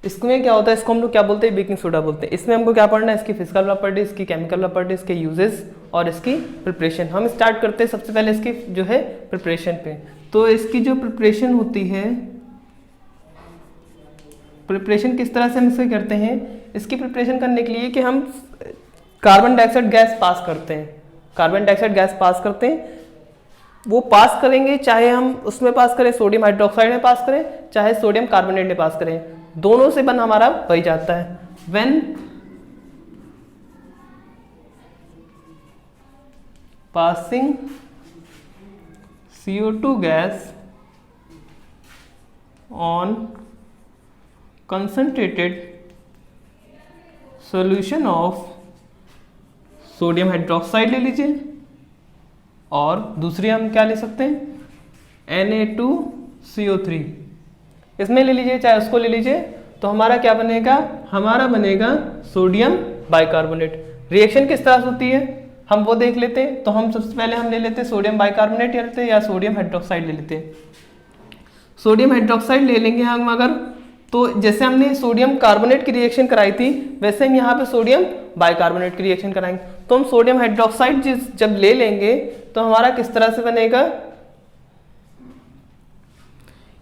इसमें क्या होता है, इसको हम लोग क्या बोलते हैं, बेकिंग सोडा बोलते हैं। इसमें हमको क्या पढ़ना है, इसकी फिजिकल प्रॉपर्टीज, इसकी केमिकल प्रॉपर्टीज, इसके यूजेस और इसकी प्रिपरेशन। हम स्टार्ट करते हैं सबसे पहले इसकी जो है प्रिपरेशन पे। तो इसकी जो प्रिपरेशन होती है, प्रिपरेशन किस तरह से हम इसे करते हैं, इसकी प्रिपरेशन करने के लिए कि हम कार्बन डाइऑक्साइड गैस पास करते हैं, कार्बन डाइऑक्साइड गैस पास करते हैं। वो पास करेंगे, चाहे हम उसमें पास करें, सोडियम हाइड्रोक्साइड में पास करें, चाहे सोडियम कार्बोनेट में पास करें, दोनों से बन हमारा बन जाता है। When passing CO2 gas on concentrated solution of sodium hydroxide ले लीजिए, और दूसरी हम क्या ले सकते हैं Na2CO3, इसमें ले लीजिए, चाहे उसको ले लीजिए। तो हमारा क्या बनेगा, हमारा बनेगा सोडियम बाइकार्बोनेट। रिएक्शन किस तरह से होती है हम वो देख लेते हैं। तो हम सबसे पहले हम ले लेते हैं सोडियम बाइकार्बोनेट लेते हैं, या सोडियम हाइड्रोक्साइड ले लेते हैं। सोडियम हाइड्रोक्साइड ले लेंगे हम अगर, तो जैसे हमने सोडियम कार्बोनेट की रिएक्शन कराई थी, वैसे हम यहाँ पे सोडियम बाइकार्बोनेट की रिएक्शन कराएंगे। तो हम सोडियम हाइड्रोक्साइड जब ले लेंगे तो हमारा किस तरह से बनेगा,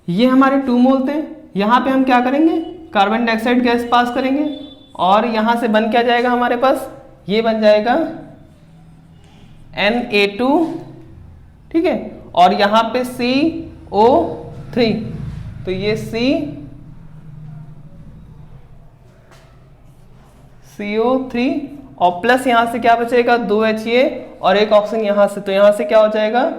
ये हमारे 2 मोल थे, यहाँ पे हम क्या करेंगे, कार्बन डाइऑक्साइड गैस पास करेंगे, और यहाँ से बन क्या जाएगा हमारे पास, ये बन जाएगा Na2, ठीक है, और यहाँ पे CO3, तो ये CO3 और प्लस यहाँ से क्या बचेगा 2Ha और एक ऑक्सीजन यहाँ से, तो यहाँ से क्या हो जाएगा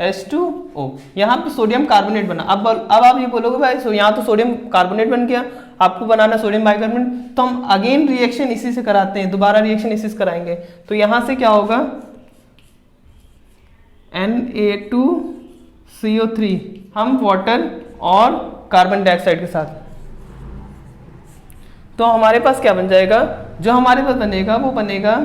H2O। यहाँ पे सोडियम कार्बोनेट बना। अब आप ये बोलोगे भाई यहाँ तो सोडियम कार्बोनेट बन गया, आपको बनाना सोडियम बाइकार्बोनेट, तो हम अगेन रिएक्शन इसी से कराते हैं, दोबारा रिएक्शन इसी से कराएंगे। तो यहाँ से क्या होगा Na2CO3, हम वाटर और कार्बन डाइऑक्साइड के साथ, तो हमारे पास क्या बन जाएगा, जो हमारे पास बनेगा वो बनेगा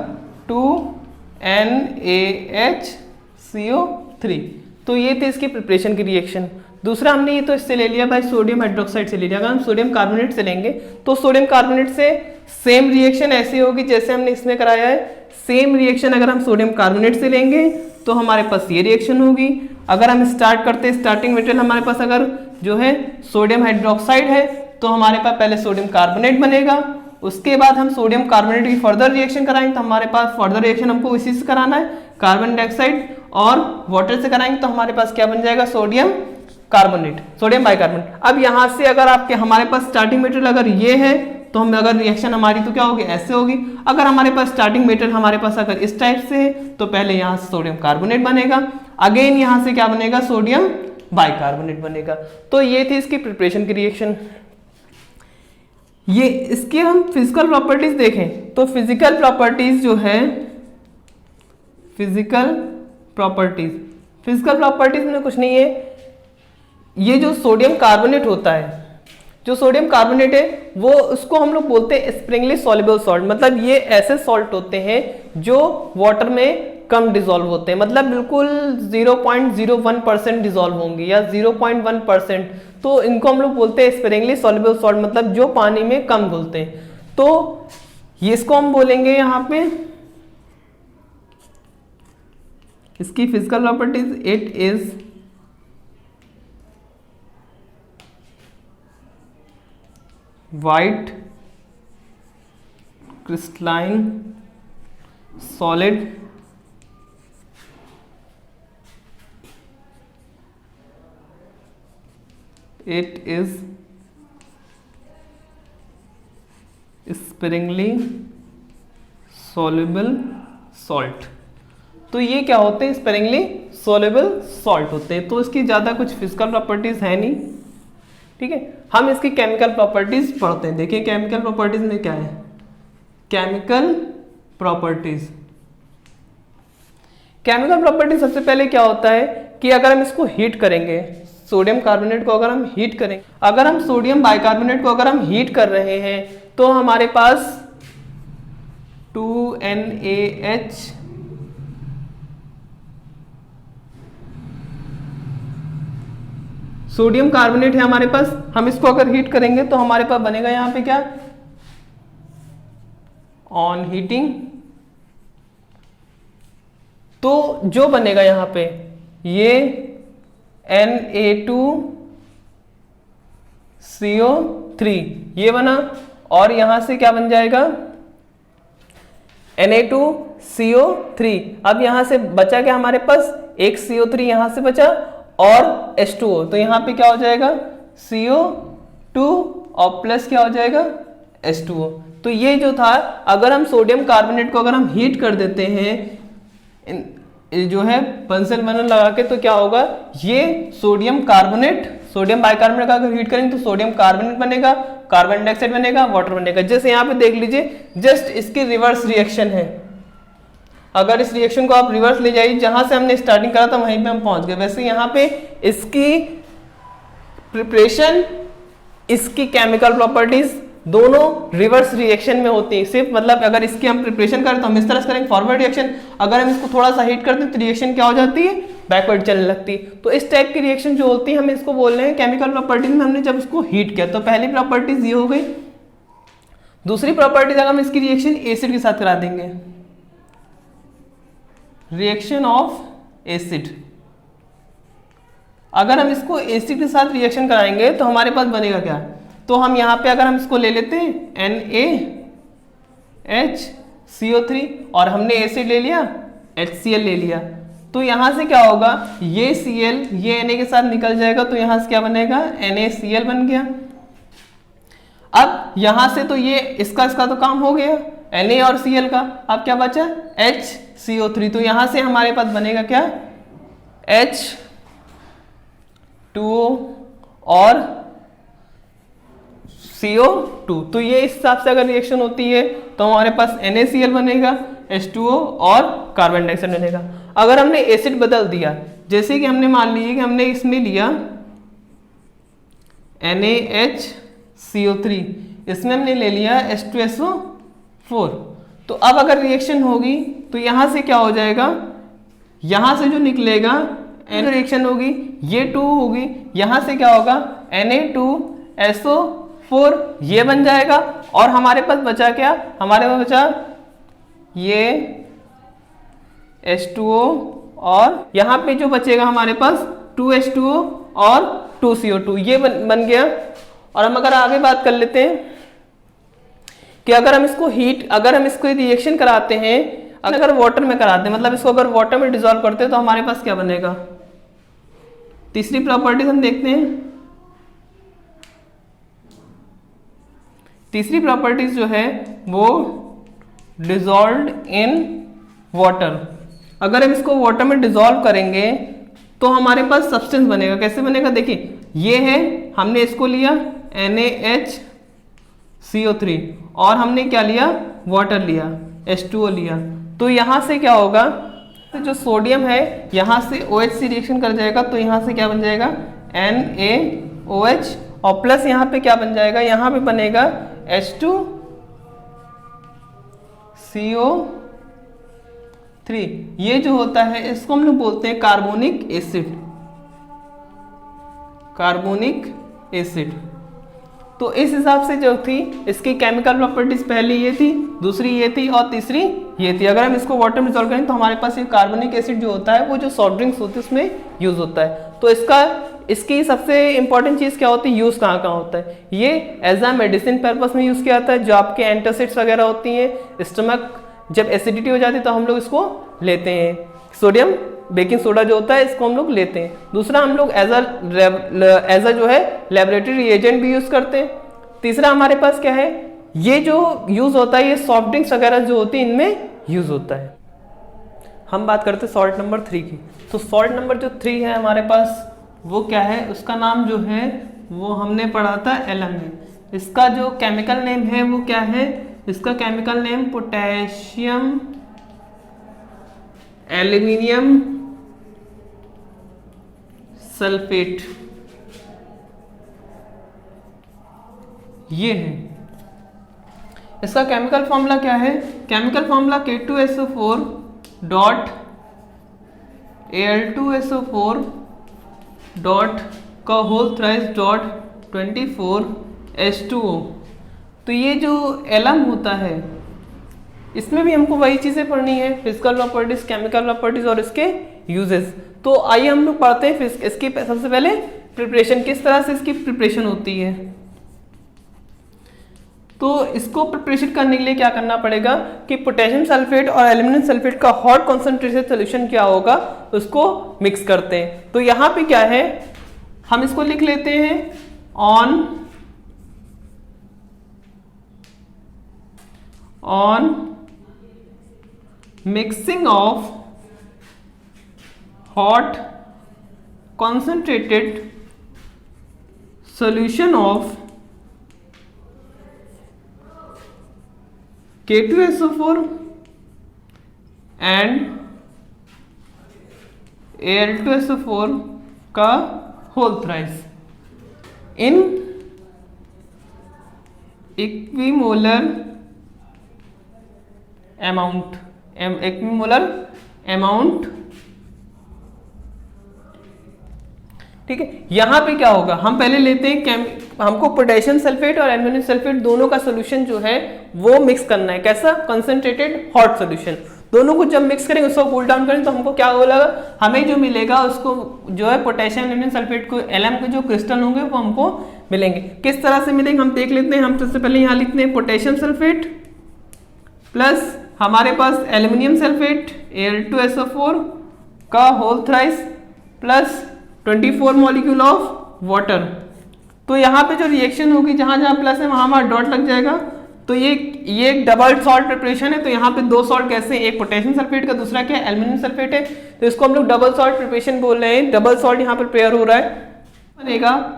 2NaHCO3। तो ये थी इसकी प्रिपरेशन की रिएक्शन। दूसरा हमने ये तो इससे ले लिया भाई, सोडियम हाइड्रोक्साइड से ले लिया। अगर हम सोडियम कार्बोनेट से लेंगे तो सोडियम कार्बोनेट से सेम रिएक्शन ऐसी होगी जैसे हमने इसमें कराया है। सेम रिएक्शन अगर हम सोडियम कार्बोनेट से लेंगे तो हमारे पास ये रिएक्शन होगी। अगर हम स्टार्ट करते हैं, स्टार्टिंग मटेरियल हमारे पास अगर जो है सोडियम हाइड्रोक्साइड है, तो हमारे पास पहले सोडियम कार्बोनेट बनेगा, उसके बाद हम सोडियम कार्बोनेट की फर्दर रिएक्शन कराएंगे, तो हमारे पास फर्दर रिएक्शन हमको इसी से कराना है, कार्बन डाइऑक्साइड और वाटर से कराएंगे, तो हमारे पास क्या बन जाएगा सोडियम कार्बोनेट, सोडियम बाइकार्बोनेट। अब यहाँ से अगर आपके हमारे पास स्टार्टिंग मटेरियल अगर ये है, तो हम अगर रिएक्शन हमारी तो क्या होगी, ऐसे होगी। अगर हमारे पास स्टार्टिंग मटेरियल हमारे पास अगर इस टाइप से है, तो पहले यहाँ से सोडियम कार्बोनेट बनेगा, अगेन यहाँ से क्या बनेगा सोडियम बाइकार्बोनेट बनेगा। तो ये थी इसकी प्रिपरेशन की रिएक्शन। ये इसके हम फिजिकल प्रॉपर्टीज देखें तो फिजिकल प्रॉपर्टीज जो है, फिजिकल प्रॉपर्टीज में कुछ नहीं है। ये जो सोडियम कार्बोनेट होता है, जो सोडियम कार्बोनेट है वो उसको हम लोग बोलते हैं स्प्रिंगली सॉल्युबल सॉल्ट। मतलब ये ऐसे सॉल्ट होते हैं जो वाटर में कम डिसॉल्व होते हैं, मतलब बिल्कुल 0.01% डिसॉल्व होंगे या 0.1%। तो इनको हम लोग बोलते हैं स्प्रिंगली सॉल्युबल सॉल्ट, मतलब जो पानी में कम घुलते हैं। तो ये इसको हम बोलेंगे यहाँ पे इसकी physical properties, it is white crystalline solid it is sparingly soluble salt। तो ये क्या होते हैं, स्पेरिंगली सोल्यूबल सॉल्ट होते हैं। तो इसकी ज़्यादा कुछ फिजिकल प्रॉपर्टीज है नहीं, ठीक है। हम इसकी केमिकल प्रॉपर्टीज पढ़ते हैं। देखिए केमिकल प्रॉपर्टीज में क्या है, केमिकल प्रॉपर्टीज सबसे पहले क्या होता है कि अगर हम इसको हीट करेंगे, सोडियम कार्बोनेट को अगर हम हीट करेंगे, अगर हम सोडियम बाइकार्बोनेट को अगर हम हीट कर रहे हैं, तो हमारे पास 2NaH सोडियम कार्बोनेट है हमारे पास, हम इसको अगर हीट करेंगे तो हमारे पास बनेगा यहाँ पे क्या, ऑन हीटिंग तो जो बनेगा यहाँ पे ये Na2CO3 ये बना, और यहां से क्या बन जाएगा Na2CO3। अब यहां से बचा क्या हमारे पास, एक CO3 यहां से बचा और H2O, तो यहां पे क्या हो जाएगा CO2 और प्लस क्या हो जाएगा H2O। तो ये जो था, अगर हम सोडियम कार्बोनेट को अगर हम हीट कर देते हैं जो है बंसल बर्नर लगा के, तो क्या होगा, ये सोडियम कार्बोनेट, सोडियम बाइकार्बोनेट का अगर हीट करेंगे तो सोडियम कार्बोनेट बनेगा, कार्बन डाइऑक्साइड बनेगा, वाटर बनेगा। जैसे यहाँ पे देख लीजिए, जस्ट इसकी रिवर्स रिएक्शन है। अगर इस रिएक्शन को आप रिवर्स ले जाइए, जहां से हमने स्टार्टिंग करा था वहीं पे हम पहुंच गए। वैसे यहाँ पे इसकी प्रिपरेशन, इसकी केमिकल प्रॉपर्टीज दोनों रिवर्स रिएक्शन में होती है। सिर्फ मतलब अगर इसकी हम प्रिपरेशन करें तो हम इस तरह से करेंगे फॉरवर्ड रिएक्शन, अगर हम इसको थोड़ा सा हीट करते हैं तो रिएक्शन क्या हो जाती है, बैकवर्ड चलने लगती है। तो इस टाइप की रिएक्शन जो होती है हम इसको बोल रहे हैं केमिकल प्रॉपर्टीज में हमने जब इसको हीट किया। तो पहली प्रॉपर्टीज ये हो गई। दूसरी प्रॉपर्टीज अगर हम इसकी रिएक्शन एसिड के साथ करा देंगे, रिएक्शन ऑफ एसिड, अगर हम इसको एसिड के साथ रिएक्शन कराएंगे तो हमारे पास बनेगा क्या, तो हम यहाँ पे अगर हम इसको ले लेते हैं NaHCO3 और हमने एसिड ले लिया, HCl ले लिया, तो यहाँ से क्या होगा, ये Cl ये Na के साथ निकल जाएगा, तो यहाँ से क्या बनेगा NaCl बन गया। अब यहाँ से तो ये इसका तो काम हो गया Na और Cl का, अब क्या बचा HCO3, तो यहाँ से हमारे पास बनेगा क्या H2O और CO2। तो ये इस हिसाब से अगर रिएक्शन होती है तो हमारे पास NaCl बनेगा, H2O और कार्बन डाइऑक्साइड बनेगा। अगर हमने एसिड बदल दिया, जैसे कि हमने मान लीजिए कि हमने इसमें लिया NaHCO3, इसमें हमने ले लिया H2SO4, तो अब अगर रिएक्शन होगी तो यहां से क्या हो जाएगा, यहां से जो निकलेगा रिएक्शन होगी, ये 2 होगी, यहां से क्या होगा Na2SO4 ये बन जाएगा, और हमारे पास बचा क्या, हमारे पास बचा ये H2O और यहाँ पे जो बचेगा हमारे पास 2H2O और 2CO2 ये बन गया। और हम अगर आगे बात कर लेते हैं कि अगर हम इसको अगर हम इसको रिएक्शन कराते हैं, अगर वाटर में कराते हैं, मतलब इसको अगर वाटर में डिसॉल्व करते हैं तो हमारे पास क्या बनेगा। तीसरी प्रॉपर्टीज हम देखते हैं। तीसरी प्रॉपर्टीज जो है वो डिसॉल्व्ड इन वाटर, अगर हम इसको वाटर में डिसॉल्व करेंगे तो हमारे पास सब्सटेंस बनेगा। कैसे बनेगा, देखिए ये है, हमने इसको लिया NaHCO3 और हमने क्या लिया, वाटर लिया, H2O लिया, तो यहां से क्या होगा, तो जो सोडियम है यहां से OH से रिएक्शन कर जाएगा, तो यहां से क्या बन जाएगा NaOH और प्लस यहां पे क्या बन जाएगा, यहां पे बनेगा H2CO3। ये जो होता है इसको हम लोग बोलते हैं कार्बोनिक एसिड, कार्बोनिक एसिड। तो इस हिसाब से जो थी इसकी केमिकल प्रॉपर्टीज, पहली ये थी, दूसरी ये थी और तीसरी ये थी। अगर हम इसको वाटर में डिसॉल्व करें तो हमारे पास ये कार्बोनिक एसिड जो होता है वो जो सॉफ्ट ड्रिंक्स होती है उसमें यूज होता है। तो इसकी सबसे इंपॉर्टेंट चीज क्या होती है, यूज कहाँ होता है, ये एज अ मेडिसिन पर्पस में यूज किया जाता है। जो आपके एंटासिड्स वगैरह होती हैं, स्टमक जब एसिडिटी हो जाती है तो हम लोग इसको लेते हैं, सोडियम बेकिंग सोडा जो होता है इसको हम लोग लेते हैं। दूसरा हम लोग एज अ जो है लेबोरेटरी रिएजेंट भी यूज करते हैं। तीसरा हमारे पास क्या है, ये जो यूज होता है ये सॉफ्ट ड्रिंक्स वगैरह जो होती है इनमें यूज होता है। हम बात करते हैं सॉल्ट नंबर 3 की। तो सॉल्ट नंबर जो 3 है हमारे पास वो क्या है, उसका नाम जो है वो हमने पढ़ा था एलएम में। इसका जो केमिकल नेम है वो क्या है, इसका chemical name potassium aluminium sulphate ये है। इसका केमिकल फॉर्मूला क्या है, chemical formula K2SO4 dot Al2SO4 dot का होल थ्राइस डॉट 24 H2O। तो ये जो एलम होता है इसमें भी हमको वही चीज़ें पढ़नी है, फिजिकल प्रॉपर्टीज, केमिकल प्रॉपर्टीज और इसके यूजेस। तो आइए हम लोग पढ़ते हैं इसकी सबसे पहले प्रिपरेशन, किस तरह से इसकी प्रिपरेशन होती है। तो इसको प्रिपरेशन करने के लिए क्या करना पड़ेगा कि पोटेशियम सल्फेट और एल्यूमिनियम सल्फेट का हॉट कॉन्सेंट्रेटेड सोल्यूशन क्या होगा उसको मिक्स करते हैं। तो यहाँ पे क्या है, हम इसको लिख लेते हैं on mixing of hot concentrated solution of K2SO4 and Al2SO4 का whole thrice in equimolar amount. ठीक है, यहां पे क्या होगा, हम पहले लेते हैं हमको पोटेशियम सल्फेट और एल्यूमिनियम सल्फेट दोनों का सोल्यूशन जो है वो मिक्स करना है। कैसा, कंसंट्रेटेड हॉट सोल्यूशन। दोनों को जब मिक्स करेंगे, उसको कूल डाउन करेंगे तो हमको क्या होगा, हमें जो मिलेगा उसको जो है पोटेशियम एल्यूमिनियम सल्फेट को एलएम के जो क्रिस्टल होंगे वो हमको मिलेंगे। किस तरह से मिलेंगे हम देख लेते हैं। हम सबसे पहले यहाँ लिखते हैं पोटेशियम सल्फेट प्लस हमारे पास एल्यूमिनियम सल्फेट Al2SO4 का whole thrice plus 24 molecule of water. तो यहाँ पे जो रिएक्शन होगी, जहां जहां प्लस है वहां वहां डॉट लग जाएगा। तो ये एक डबल सॉल्ट प्रिपरेशन है। तो यहाँ पे दो सॉल्ट कैसे, एक पोटेशियम सल्फेट का, दूसरा क्या है, एल्यूमिनियम सल्फेट है। तो इसको हम लोग डबल सॉल्ट प्रिपरेशन बोल रहे हैं। डबल सॉल्ट यहाँ पर प्रिपेयर हो रहा है,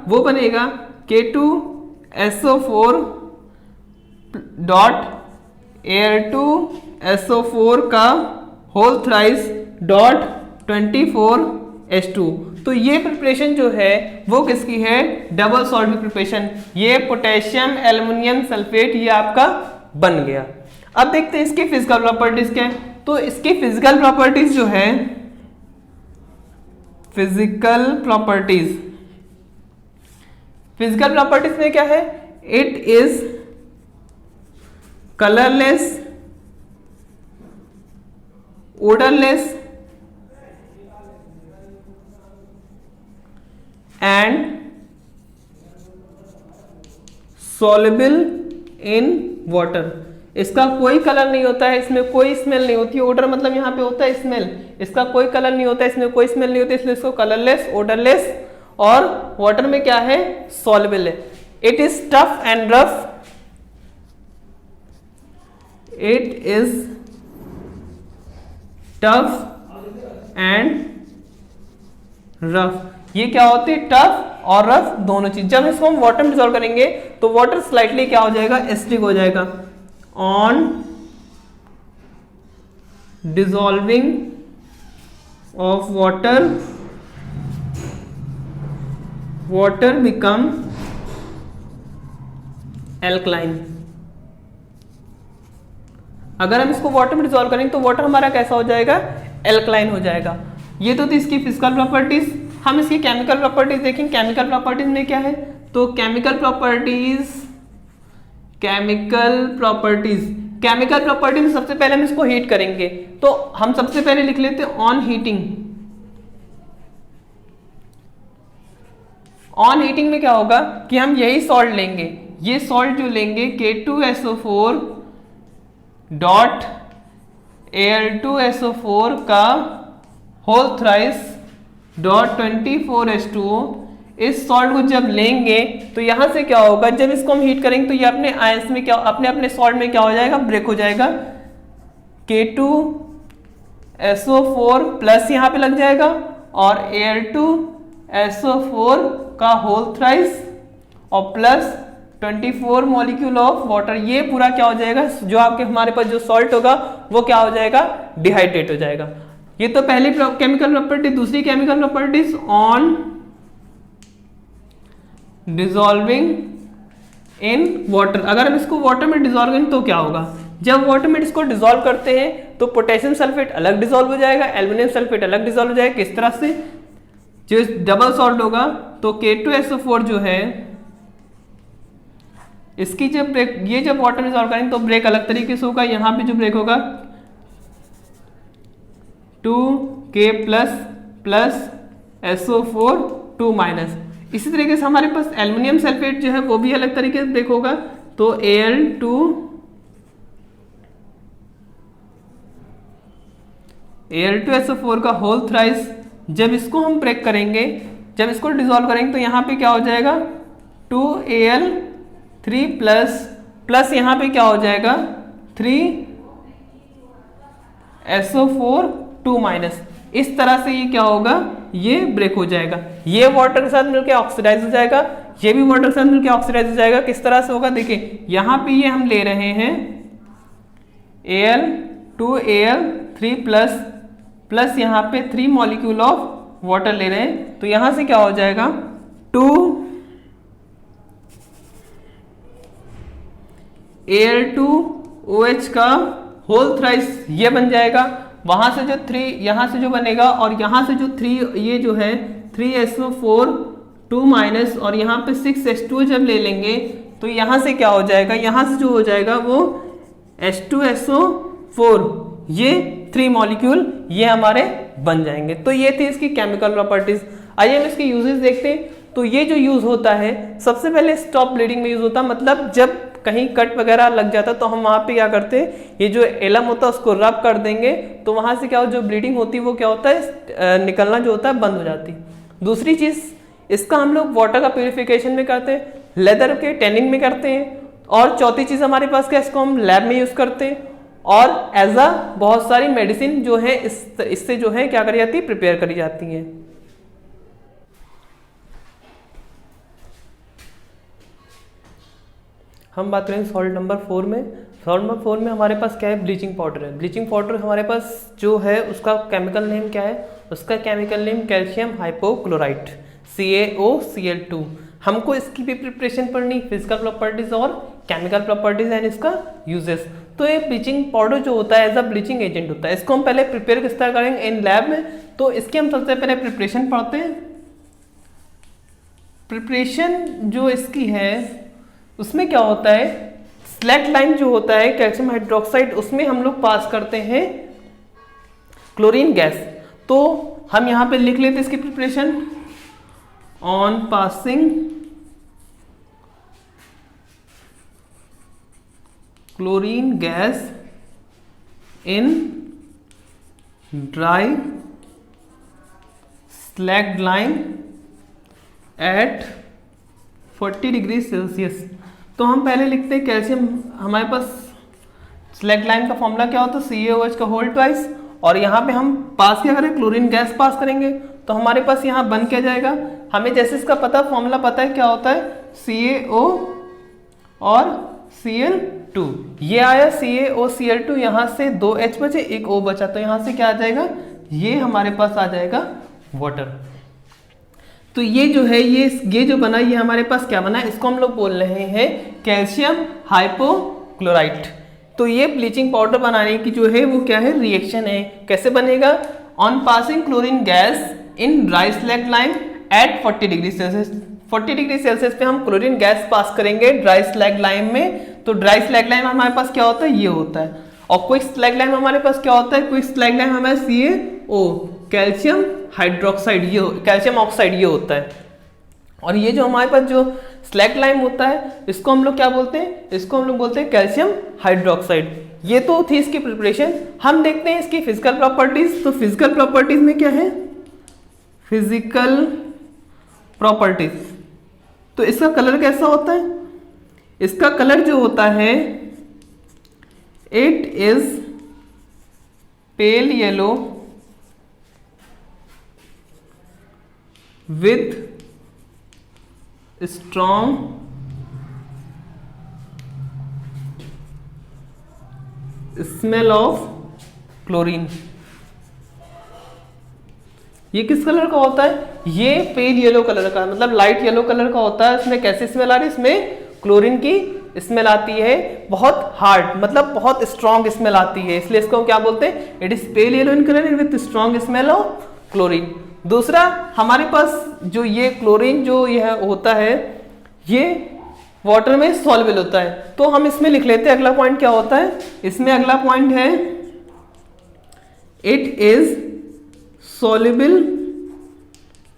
वो बनेगा K2SO4 डॉट Al2SO4 का होल थ्राइस डॉट 24 H2। तो ये प्रिपरेशन जो है वो किसकी है, डबल सॉल्ट की प्रिपरेशन। ये पोटेशियम एल्युमिनियम सल्फेट ये आपका बन गया। अब देखते हैं इसकी फिजिकल प्रॉपर्टीज क्या है। तो इसकी फिजिकल प्रॉपर्टीज जो है, फिजिकल प्रॉपर्टीज में क्या है, it is colourless, odorless and soluble in water। इसका कोई कलर नहीं होता है, इसमें कोई स्मेल नहीं होती है। ओडर मतलब यहाँ पे होता है स्मेल, इसका कोई कलर नहीं होता है, इसमें कोई स्मेल नहीं होती है, इसलिए इसको कलरलेस, ओडरलेस और वाटर में क्या है, सॉल्युबल है। It is tough and rough, it is tough and rough. ये क्या होते हैं, टफ और रफ दोनों चीज। जब इसको हम वाटर में डिसॉल्व करेंगे तो वाटर स्लाइटली क्या हो जाएगा, एसिडिक हो जाएगा। On dissolving of water become alkaline. अगर हम इसको वाटर में डिसॉल्व करेंगे तो वाटर हमारा कैसा हो जाएगा, एल्कलाइन हो जाएगा। ये तो थी इसकी फिजिकल प्रॉपर्टीज। हम इसकी केमिकल प्रॉपर्टीज देखेंगे। केमिकल प्रॉपर्टीज में क्या है, तो केमिकल प्रॉपर्टीज में सबसे पहले हम इसको हीट करेंगे। तो हम सबसे पहले लिख लेते हैं ऑन हीटिंग में क्या होगा कि हम यही सॉल्ट लेंगे, ये सॉल्ट जो लेंगे K2SO4 डॉट Al2SO4 का होल थ्राइस डॉट 24 H2O। इस सॉल्ट को जब लेंगे तो यहां से क्या होगा, जब इसको हम हीट करेंगे तो ये अपने आयंस में क्या, अपने सॉल्ट में क्या हो जाएगा, ब्रेक हो जाएगा। K2SO4 प्लस यहां पे लग जाएगा और Al2SO4 का होल थ्राइस और प्लस 24 मॉलिक्यूल ऑफ वाटर। ये पूरा क्या हो जाएगा, जो आपके हमारे पास जो सॉल्ट होगा वो क्या हो जाएगा, डिहाइड्रेट हो जाएगा। ये तो पहली केमिकल प्रॉपर्टी। दूसरी chemical properties, on dissolving in water. अगर हम इसको वाटर में डिसॉल्व करें तो क्या होगा, जब वाटर में इसको डिसॉल्व करते हैं तो पोटेशियम सल्फेट अलग डिसॉल्व हो जाएगा, एल्युमिनियम सल्फेट अलग डिसॉल्व हो जाएगा। किस तरह से, जो डबल सॉल्ट होगा तो K2SO4 जो है इसकी जब ब्रेक, ये जब वाटर में सॉल्व करेंगे तो ब्रेक अलग तरीके से होगा। यहाँ पे जो ब्रेक होगा 2K प्लस SO4 2 माइनस। इसी तरीके से हमारे पास एल्युमिनियम सल्फेट जो है वो भी अलग तरीके से ब्रेक होगा, तो Al2SO4 का होल थ्राइस। जब इसको हम ब्रेक करेंगे, जब इसको डिसॉल्व करेंगे तो यहाँ पे क्या हो जाएगा 2Al3 प्लस यहाँ पे क्या हो जाएगा 3SO4 2 माइनस। इस तरह से ये क्या होगा, ये ब्रेक हो जाएगा। ये वाटर के साथ मिलकर ऑक्सीडाइज हो जाएगा, ये भी वाटर के साथ मिलकर ऑक्सीडाइज हो जाएगा। किस तरह से होगा देखिए, यहाँ पे ये हम ले रहे हैं Al2Al3 प्लस यहाँ पे 3 मॉलिक्यूल ऑफ वाटर ले रहे हैं, तो यहाँ से क्या हो जाएगा 2Al2OH का होल थ्राइस ये बन जाएगा। वहां से जो 3 यहाँ से जो बनेगा और यहाँ से जो 3 ये जो है 3SO4 2 माइनस और यहाँ पे 6H2 जब ले लेंगे तो यहाँ से क्या हो जाएगा, यहाँ से जो हो जाएगा वो H2SO4, ये 3 मॉलिक्यूल ये हमारे बन जाएंगे। तो ये थी इसकी केमिकल प्रॉपर्टीज। आइए हम इसके यूजेस देखते हैं। तो ये जो यूज होता है सबसे पहले स्टॉप ब्लीडिंग में यूज होता है, मतलब जब कहीं कट वगैरह लग जाता तो हम वहां पे क्या करते हैं, ये जो एलम होता है उसको रब कर देंगे तो वहां से क्या हो, जो ब्लीडिंग होती है वो क्या होता है निकलना जो होता है बंद हो जाती है। दूसरी चीज इसका हम लोग वाटर का प्यूरिफिकेशन में करते हैं, लेदर के टैनिंग में करते हैं, और चौथी चीज हमारे पास क्या, इसको हम लैब में यूज करते हैं, और एज अ बहुत सारी मेडिसिन जो है इससे जो है क्या करी जाती है, प्रिपेयर करी जाती है। हम बात करेंगे सॉल्ट नंबर 4 में। सॉल्ट नंबर 4 में हमारे पास क्या है, ब्लीचिंग पाउडर है। ब्लीचिंग पाउडर हमारे पास जो है उसका केमिकल नेम क्या है, उसका chemical name calcium hypochlorite CaOCl2। हमको इसकी भी प्रिपरेशन पढ़नी, फिजिकल प्रॉपर्टीज और केमिकल प्रॉपर्टीज एंड इसका यूजेस। तो ये ब्लीचिंग पाउडर जो होता है एज अ ब्लीचिंग एजेंट होता है। इसको हम पहले प्रिपेयर किस तरह करेंगे इन लैब में, तो इसकी हम सबसे पहले प्रिपरेशन पढ़ते हैं। प्रिपरेशन जो इसकी है उसमें क्या होता है, स्लैक लाइन जो होता है कैल्शियम हाइड्रोक्साइड, उसमें हम लोग पास करते हैं क्लोरीन गैस। तो हम यहाँ पे लिख लेते हैं इसकी preparation, on passing chlorine gas in dry slack line at 40 degree Celsius. तो हम पहले लिखते हैं कैल्शियम, हमारे पास स्लैक लाइन का फॉर्मूला क्या होता है, CaOH का होल ट्वाइस, और यहाँ पे हम पास क्या करें, क्लोरीन गैस पास करेंगे तो हमारे पास यहाँ बन क्या जाएगा, हमें जैसे इसका फॉर्मूला पता है क्या होता है, CaO और Cl2। ये आया CaOCl2, यहाँ से 2H बचे, एक O बचा, तो यहाँ से क्या आ जाएगा, ये हमारे पास आ जाएगा वाटर। तो ये जो है ये जो बना, ये हमारे पास क्या बना, इसको हम लोग बोल रहे हैं कैल्शियम हाइपोक्लोराइट। तो ये ब्लीचिंग पाउडर बनाने की जो है वो क्या है, रिएक्शन है। कैसे बनेगा, on passing chlorine gas in dry slack line at 40 degree Celsius. 40 degree Celsius पे हम क्लोरीन गैस पास करेंगे ड्राई स्लैग लाइन में। तो ड्राई स्लैग लाइन में हमारे पास क्या होता है, ये होता है। और क्विक स्लैग लाइन में हमारे पास क्या होता है, क्विक स्लैग लाइन हमारे CaO कैल्शियम हाइड्रोक्साइड, ये कैल्शियम ऑक्साइड ये होता है। और ये जो हमारे पास जो स्लैग लाइन होता है इसको हम लोग क्या बोलते हैं, इसको हम लोग बोलते हैं कैल्शियम हाइड्रोक्साइड। ये तो थी इसकी प्रिपरेशन। हम देखते हैं इसकी फिजिकल प्रॉपर्टीज। तो फिजिकल प्रॉपर्टीज में क्या है, फिजिकल प्रॉपर्टीज, तो इसका कलर कैसा होता है, इसका कलर जो होता है it is pale yellow with strong smell of chlorine. ये किस कलर का होता है, ये पेल येलो कलर का, मतलब लाइट येलो कलर का होता है। इसमें कैसी स्मेल आ रही है, इसमें क्लोरीन की स्मेल आती है, बहुत हार्ड मतलब बहुत स्ट्रॉन्ग स्मेल आती है, इसलिए इसको हम क्या बोलते हैं, it is pale yellow in colour with strong smell of chlorine. दूसरा हमारे पास जो ये क्लोरीन जो यह होता है ये वाटर में सॉल्युबल होता है, तो हम इसमें लिख लेते हैं अगला पॉइंट क्या होता है। इसमें अगला पॉइंट है it is soluble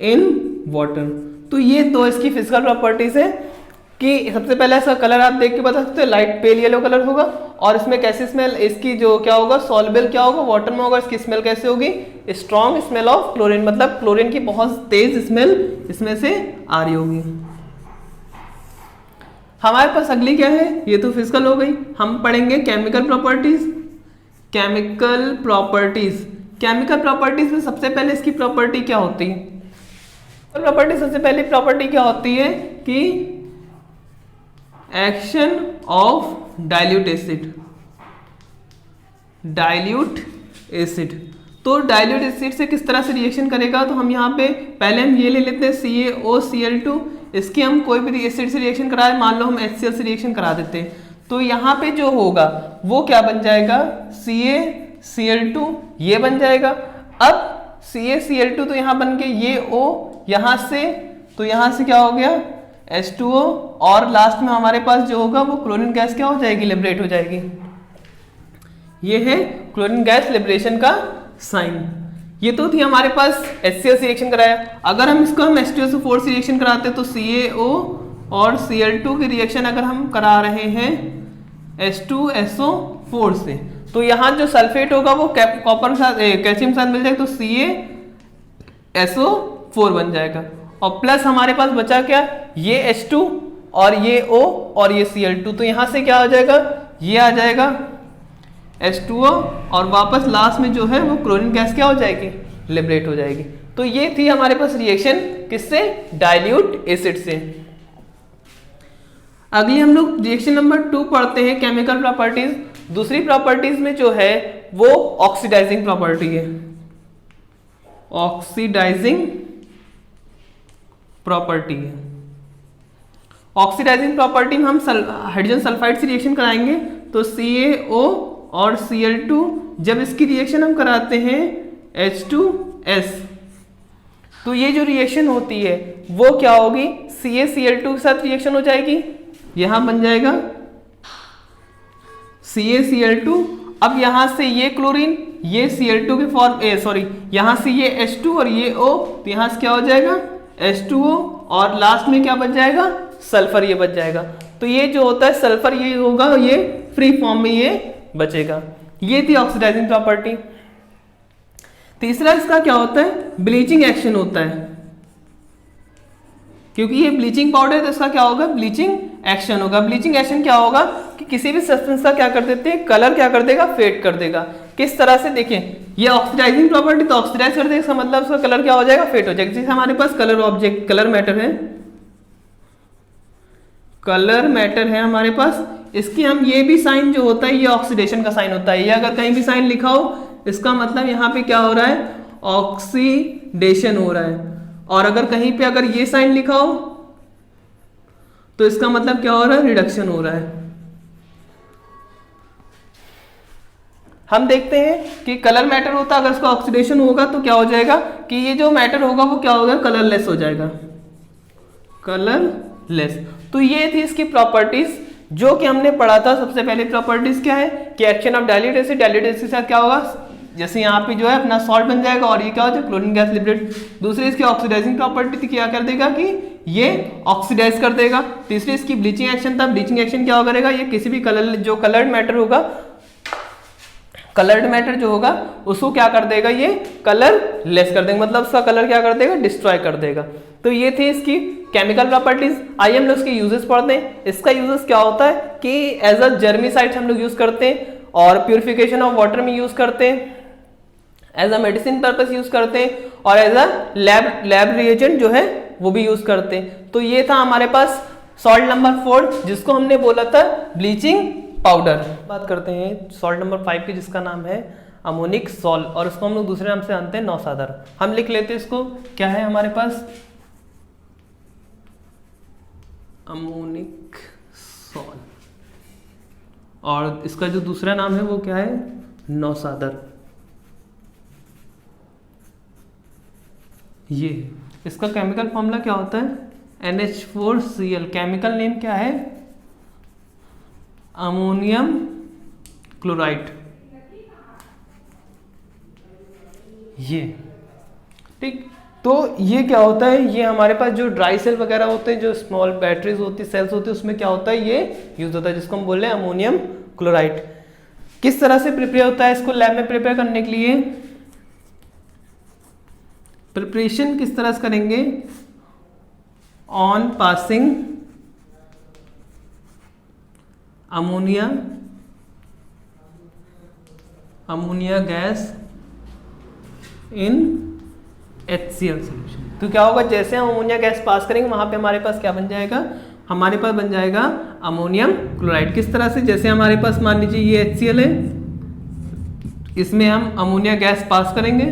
in water. तो ये दो इसकी फिजिकल प्रॉपर्टीज है कि सबसे पहले इसका कलर आप देख के बता सकते हो, लाइट पेल येलो कलर होगा, और इसमें कैसी स्मेल, इसकी जो क्या होगा सॉल्युबल क्या होगा वाटर में होगा, इसकी स्मेल कैसे होगी स्ट्रॉन्ग स्मेल ऑफ क्लोरीन, मतलब क्लोरीन की बहुत तेज स्मेल इसमें से आ रही होगी। हमारे पास अगली क्या है, ये तो फिजिकल हो गई, हम पढ़ेंगे chemical properties. Chemical properties, chemical properties में सबसे पहले इसकी प्रॉपर्टी क्या होती है, प्रॉपर्टी सबसे पहली प्रॉपर्टी क्या होती है कि action of dilute acid, dilute acid. तो डाइल्यूट एसिड से किस तरह से रिएक्शन करेगा, तो हम यहाँ पे पहले हम ये ले लेते हैं CaOCl2, इसकी हम कोई भी एसिड से रिएक्शन कराए, मान लो हम HCl से रिएक्शन करा देते हैं, तो यहाँ पे जो होगा वो क्या बन जाएगा CaCl2 ये बन जाएगा। अब CaCl2 तो यहाँ बन के ये O यहाँ से, तो यहाँ से क्या हो गया H2O, और लास्ट में हमारे पास जो होगा वो क्लोरीन गैस क्या हो जाएगी लिबरेट हो जाएगी। ये है क्लोरीन गैस लिबरेशन का साइन। ये तो थी हमारे पास HCl से रिएक्शन कराया। अगर हम इसको हम H2SO4 से रिएक्शन कराते हैं तो CaO और Cl2 की रिएक्शन अगर हम करा रहे हैं H2SO4 से, तो यहाँ जो सल्फेट होगा वो कॉपर के साथ कैल्शियम के साथ मिल जाएगा, तो CaSO4 बन जाएगा, और प्लस हमारे पास बचा क्या ये H2 और ये O और ये Cl2, तो यहाँ से क्या आ जाएगा ये आ जाएगा H2O, और वापस लास्ट में जो है वो क्लोरीन गैस क्या हो जाएगी लिबरेट हो जाएगी। तो ये थी हमारे पास रिएक्शन किससे डाइल्यूट एसिड से। अगली हम लोग रिएक्शन नंबर 2 पढ़ते हैं केमिकल प्रॉपर्टीज। दूसरी प्रॉपर्टीज में जो है वो ऑक्सीडाइजिंग प्रॉपर्टी है, ऑक्सीडाइजिंग प्रॉपर्टी है। ऑक्सीडाइजिंग प्रॉपर्टी में हम हाइड्रोजन सल्फाइड से रिएक्शन कराएंगे, तो CaO और Cl2 जब इसकी रिएक्शन हम कराते हैं H2S, तो ये जो रिएक्शन होती है वो क्या होगी CaCl2 के साथ रिएक्शन हो जाएगी, यहां बन जाएगा CaCl2। अब यहां से ये क्लोरीन ये Cl2 के फॉर्म यहां से ये H2 और ये O, तो यहां से क्या हो जाएगा H2O, और लास्ट में क्या बच जाएगा सल्फर ये बच जाएगा। तो ये जो होता है सल्फर ये होगा ये फ्री फॉर्म में ये बचेगा। ये थी ऑक्सीडाइजिंग प्रॉपर्टी। तीसरा इसका क्या होता है ब्लीचिंग एक्शन होता है, क्योंकि ये ब्लीचिंग पाउडर है तो इसका क्या होगा ब्लीचिंग एक्शन होगा। ब्लीचिंग एक्शन क्या होगा कि किसी भी सब्सटेंस का क्या कर देते हैं कलर क्या कर देगा फेड कर देगा। किस तरह से देखें ये ऑक्सीडाइजिंग प्रॉपर्टी, तो ऑक्सीडाइज कर देगा इसका मतलब उसका कलर क्या हो जाएगा फेड हो जाएगा। जैसे हमारे पास कलर ऑब्जेक्ट कलर मैटर है, कलर मैटर है हमारे पास, इसकी हम ये भी साइन जो होता है ये ऑक्सीडेशन का साइन होता है। ये अगर कहीं भी साइन लिखा हो इसका मतलब यहाँ पे क्या हो रहा है ऑक्सीडेशन हो रहा है, और अगर कहीं पे अगर ये साइन लिखा हो तो इसका मतलब क्या हो रहा है रिडक्शन हो रहा है। हम देखते हैं कि कलर मैटर होता है अगर इसका ऑक्सीडेशन होगा तो क्या हो जाएगा कि ये जो मैटर होगा वो क्या होगा कलरलेस हो जाएगा, कलरलेस। तो ये थी इसकी प्रॉपर्टीज जो कि हमने पढ़ा था। सबसे पहले प्रॉपर्टीज क्या है कि action of dilute acid, dilute acid के साथ क्या होगा जैसे यहाँ पे जो है अपना सॉल्ट बन जाएगा और ये क्या हो जाएगा क्लोरीन गैस लिबरेट। दूसरी इसकी ऑक्सीडाइजिंग प्रॉपर्टी थी क्या कर देगा कि ये ऑक्सीडाइज कर देगा। तीसरी इसकी ब्लीचिंग एक्शन था, ब्लीचिंग एक्शन क्या करेगा ये किसी भी कलर जो कलर्ड मैटर होगा कलर्ड मैटर जो होगा उसको क्या कर देगा ये कलर लेस कर देगा, मतलब उसका कलर क्या कर देगा डिस्ट्रॉय कर देगा। तो ये थी इसकी केमिकल प्रॉपर्टीज। आइए हम लोग इसके यूजेस पढ़ते हैं। इसका यूजेस क्या होता है कि एज अ जर्मिसाइड हम लोग यूज करते हैं और प्यूरिफिकेशन ऑफ वाटर में यूज करते हैं, as a medicine purpose use करते हैं और एज अ लैब रिएजेंट जो है वो भी यूज करते हैं। तो ये था हमारे पास सॉल्ट नंबर 4 जिसको हमने बोला था ब्लीचिंग पाउडर। बात करते हैं सॉल्ट नंबर 5 की जिसका नाम है अमोनिक सॉल और इसको हम लोग दूसरे नाम से जानते हैं नौसादर। हम लिख लेते हैं इसको क्या है हमारे पास अमोनिक सॉल और इसका जो दूसरा नाम है वो क्या है नौसादर। ये इसका केमिकल फॉर्मूला क्या होता है, NH4Cl। केमिकल नेम क्या है, अमोनियम क्लोराइड। ये ठीक। तो ये क्या होता है, ये हमारे पास जो ड्राई सेल वगैरह होते हैं, जो स्मॉल बैटरीज होती है, सेल्स होती है, उसमें क्या होता है, ये यूज होता है, जिसको हम बोल रहे हैं अमोनियम क्लोराइड। किस तरह से प्रिपेयर होता है, इसको लैब में प्रिपेयर करने के लिए प्रिपरेशन किस तरह से करेंगे, on passing ammonia gas in HCl solution. तो क्या होगा, जैसे हम अमोनिया गैस पास करेंगे वहां पे हमारे पास क्या बन जाएगा, हमारे पास बन जाएगा अमोनियम क्लोराइड। किस तरह से, जैसे हमारे पास मान लीजिए ये HCl है, इसमें हम अमोनिया गैस पास करेंगे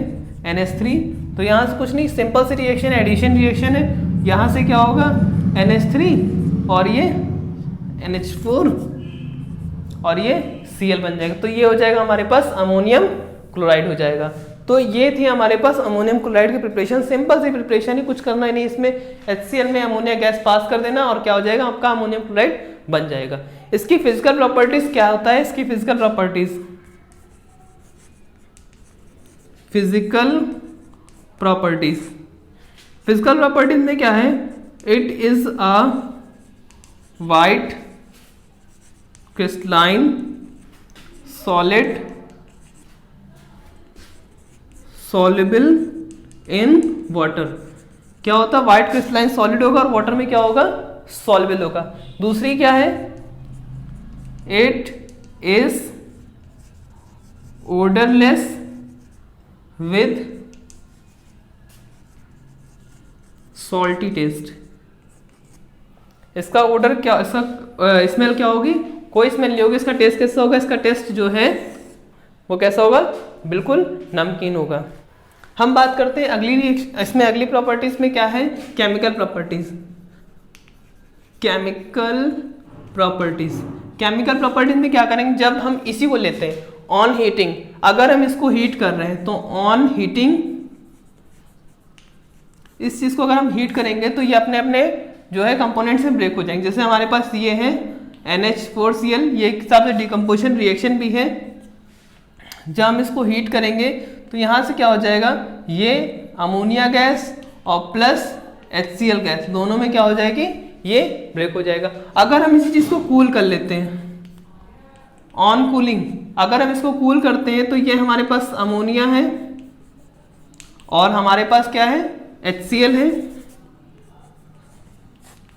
NH3, तो यहाँ से कुछ नहीं, सिंपल सी रिएक्शन, एडिशन रिएक्शन है। यहाँ से क्या होगा, NH3 और ये NH4 और ये Cl बन जाएगा। तो ये हो जाएगा हमारे पास अमोनियम क्लोराइड हो जाएगा। तो ये थी हमारे पास अमोनियम क्लोराइड की प्रिपरेशन। सिंपल सी प्रिपरेशन ही, कुछ करना ही नहीं, इसमें HCl में अमोनिया गैस पास कर देना और क्या हो जाएगा, आपका अमोनियम क्लोराइड बन जाएगा। इसकी फिजिकल प्रॉपर्टीज क्या होता है, इसकी फिजिकल प्रॉपर्टीज फिजिकल प्रॉपर्टीज में क्या है, it is a white crystalline solid soluble in water. क्या होता है, व्हाइट क्रिस्टलाइन सॉलिड होगा और वाटर में क्या होगा, सॉल्युबल होगा। दूसरी क्या है, it is odourless with salty taste. इसका ओडर क्या, इसका स्मेल क्या होगी, कोई स्मेल नहीं होगी। इसका टेस्ट कैसा होगा, इसका टेस्ट जो है वो कैसा होगा, बिल्कुल नमकीन होगा। हम बात करते हैं अगली इसमें अगली प्रॉपर्टीज में क्या है, केमिकल प्रॉपर्टीज। केमिकल प्रॉपर्टीज में क्या करेंगे, जब हम इसी को लेते हैं ऑन हीटिंग, अगर हम इसको हीट कर रहे हैं तो ऑन हीटिंग, इस चीज को अगर हम हीट करेंगे तो ये अपने अपने जो है कंपोनेंट से ब्रेक हो जाएंगे। जैसे हमारे पास ये है NH4Cl, ये एक हिसाब से डिकम्पोजिशन रिएक्शन भी है। जब हम इसको हीट करेंगे तो यहाँ से क्या हो जाएगा, ये अमोनिया गैस और प्लस HCl गैस दोनों में क्या हो जाएगी, ये ब्रेक हो जाएगा। अगर हम इसी चीज को कूल कर लेते हैं, ऑन कूलिंग, अगर हम इसको कूल करते हैं तो ये हमारे पास अमोनिया है और हमारे पास क्या है, HCl है।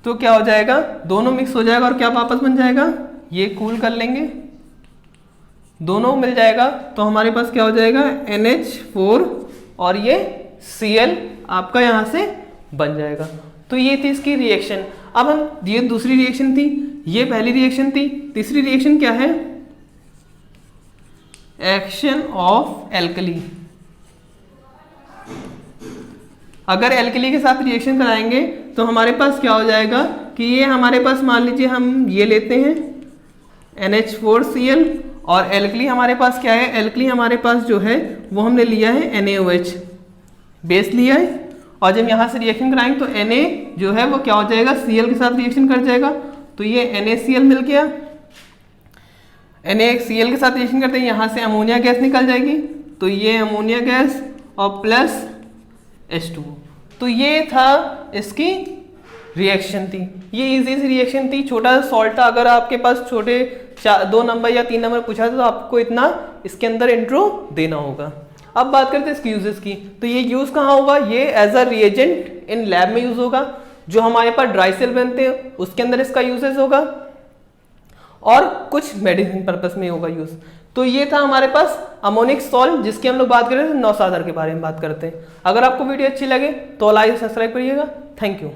तो क्या हो जाएगा, दोनों मिक्स हो जाएगा और क्या वापस बन जाएगा, ये कूल कर लेंगे, दोनों मिल जाएगा तो हमारे पास क्या हो जाएगा, NH4 और ये Cl आपका यहां से बन जाएगा। तो ये थी इसकी रिएक्शन। अब हम, ये दूसरी रिएक्शन थी, ये पहली रिएक्शन थी। तीसरी रिएक्शन क्या है, एक्शन ऑफ एल्कली। अगर एल्कली के साथ रिएक्शन कराएंगे तो हमारे पास क्या हो जाएगा कि ये हमारे पास मान लीजिए हम ये लेते हैं NH4Cl और एल्कली हमारे पास क्या है, एल्कली हमारे पास जो है वो हमने लिया है NaOH बेस लिया है। और जब यहाँ से रिएक्शन कराएंगे तो Na जो है वो क्या हो जाएगा, Cl के साथ रिएक्शन कर जाएगा। तो ये NaCl मिल गया, NaCl के साथ रिएक्शन करते हैं, यहाँ से अमोनिया गैस निकल जाएगी। तो ये अमोनिया गैस और प्लस H2। तो ये था इसकी रिएक्शन थी, ये इजी सी रिएक्शन थी। छोटा सा सॉल्ट था, अगर आपके पास छोटे 2 नंबर या 3 नंबर पूछा था तो आपको इतना इसके अंदर इंट्रो देना होगा। अब बात करते हैं इसकी यूजेस की। तो ये यूज कहाँ होगा, ये as a reagent in lab में यूज होगा। जो हमारे पास ड्राई सेल बनते हैं उसके अंदर इसका यूजेस होगा और कुछ मेडिसिन पर्पस में होगा यूज। तो ये था हमारे पास अमोनिक सॉल्ट, जिसकी हम लोग बात करें तो नौसादर के बारे में बात करते हैं। अगर आपको वीडियो अच्छी लगे तो लाइक सब्सक्राइब करिएगा। Thank you.